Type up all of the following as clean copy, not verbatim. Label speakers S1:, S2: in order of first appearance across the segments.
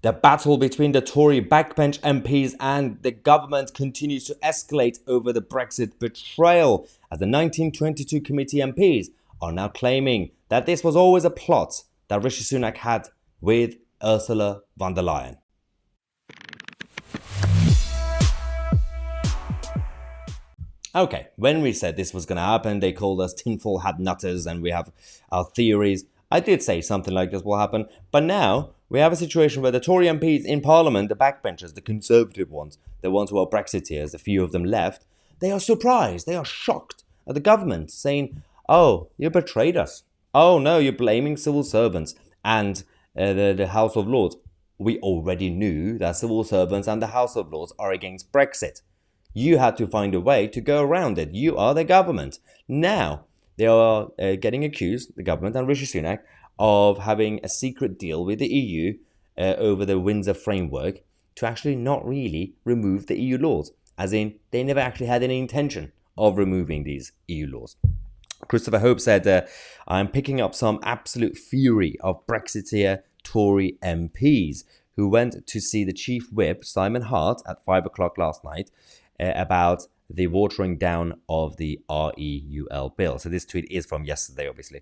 S1: The battle between the Tory backbench MPs and the government continues to escalate over the Brexit betrayal, as the 1922 committee MPs are now claiming that this was always a plot that Rishi Sunak had with Ursula von der Leyen. Okay, when we said this was going to happen, they called us tinfoil hat nutters and we have our theories. I did say something like this will happen, but now we have a situation where the Tory MPs in Parliament, the backbenchers, the Conservative ones, the ones who are Brexiteers, a few of them left, they are surprised, they are shocked at the government, saying, oh, you betrayed us. Oh no, you're blaming civil servants and the House of Lords. We already knew that civil servants and the House of Lords are against Brexit. You had to find a way to go around it. You are the government. Now, they are getting accused, the government and Rishi Sunak, of having a secret deal with the EU over the Windsor framework to actually not really remove the EU laws. As in, they never actually had any intention of removing these EU laws. Christopher Hope said, I'm picking up some absolute fury of Brexiteer Tory MPs who went to see the Chief Whip, Simon Hart, at 5 o'clock last night about the watering down of the REUL bill. So this tweet is from yesterday, obviously.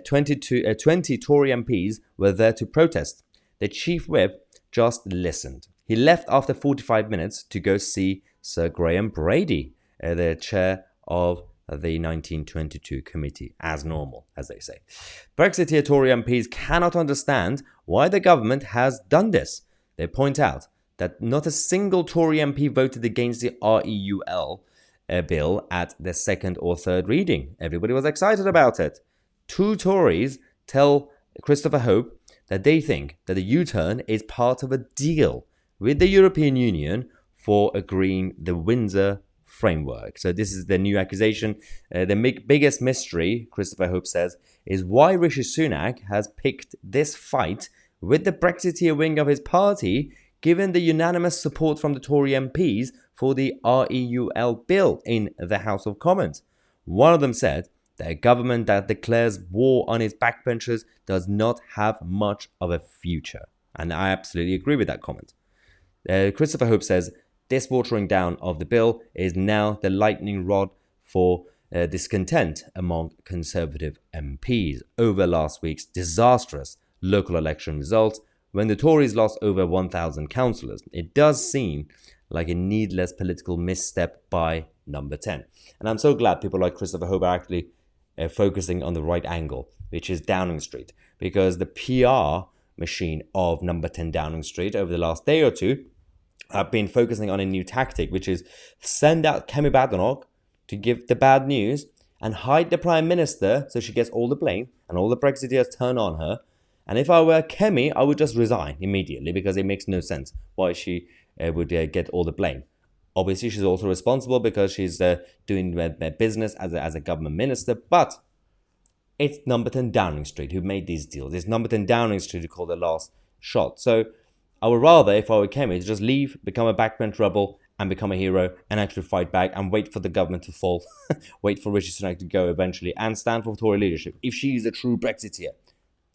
S1: 20 Tory MPs were there to protest. The Chief Whip just listened. He left after 45 minutes to go see Sir Graham Brady, the chair of the 1922 committee, as normal, as they say. Brexiteer Tory MPs cannot understand why the government has done this. They point out that not a single Tory MP voted against the REUL bill at the second or third reading. Everybody was excited about it. 2 Tories tell Christopher Hope that they think that the U-turn is part of a deal with the European Union for agreeing the Windsor framework. So this is the new accusation. The biggest mystery, Christopher Hope says, is why Rishi Sunak has picked this fight with the Brexiteer wing of his party, given the unanimous support from the Tory MPs for the REUL bill in the House of Commons. One of them said that a government that declares war on its backbenchers does not have much of a future. And I absolutely agree with that comment. Christopher Hope says this watering down of the bill is now the lightning rod for discontent among Conservative MPs over last week's disastrous local election results, when the Tories lost over 1,000 councillors. It does seem like a needless political misstep by Number 10. And I'm so glad people like Christopher Hope are actually focusing on the right angle, which is Downing Street, because the PR machine of Number 10 Downing Street over the last day or two have been focusing on a new tactic, which is send out Kemi Badenoch to give the bad news and hide the Prime Minister so she gets all the blame and all the Brexiteers turn on her. And if I were Kemi, I would just resign immediately, because it makes no sense why she would get all the blame. Obviously, she's also responsible because she's doing business as a government minister, but it's Number 10 Downing Street who made these deals. It's Number 10 Downing Street who called the last shot. So I would rather, if I were Kemi, to just leave, become a backbench rebel and become a hero and actually fight back and wait for the government to fall, wait for Rishi Sunak to go eventually and stand for Tory leadership. If she is a true Brexiteer,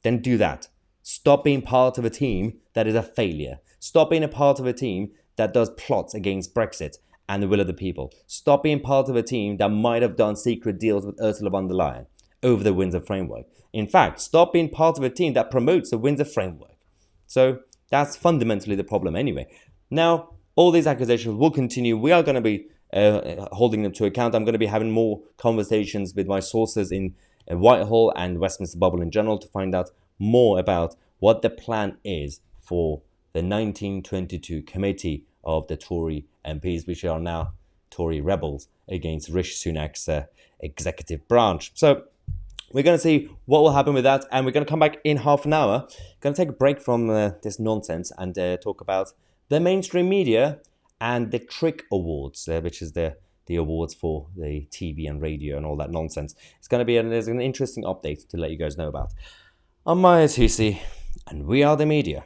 S1: then do that. Stop being part of a team that is a failure. Stop being a part of a team that does plots against Brexit and the will of the people. Stop being part of a team that might have done secret deals with Ursula von der Leyen over the Windsor framework. In fact, stop being part of a team that promotes the Windsor framework. So that's fundamentally the problem anyway. Now, all these accusations will continue. We are going to be holding them to account. I'm going to be having more conversations with my sources in Whitehall and Westminster Bubble in general to find out more about what the plan is for the 1922 committee of the Tory MPs, which are now Tory rebels against Rishi Sunak's executive branch. So we're going to see what will happen with that, and we're going to come back in half an hour. Going to take a break from this nonsense and talk about the mainstream media and the Trick Awards, which is the awards for the TV and radio and all that nonsense. It's going to be there's an interesting update to let you guys know about. I'm Mahyar, and we are the media.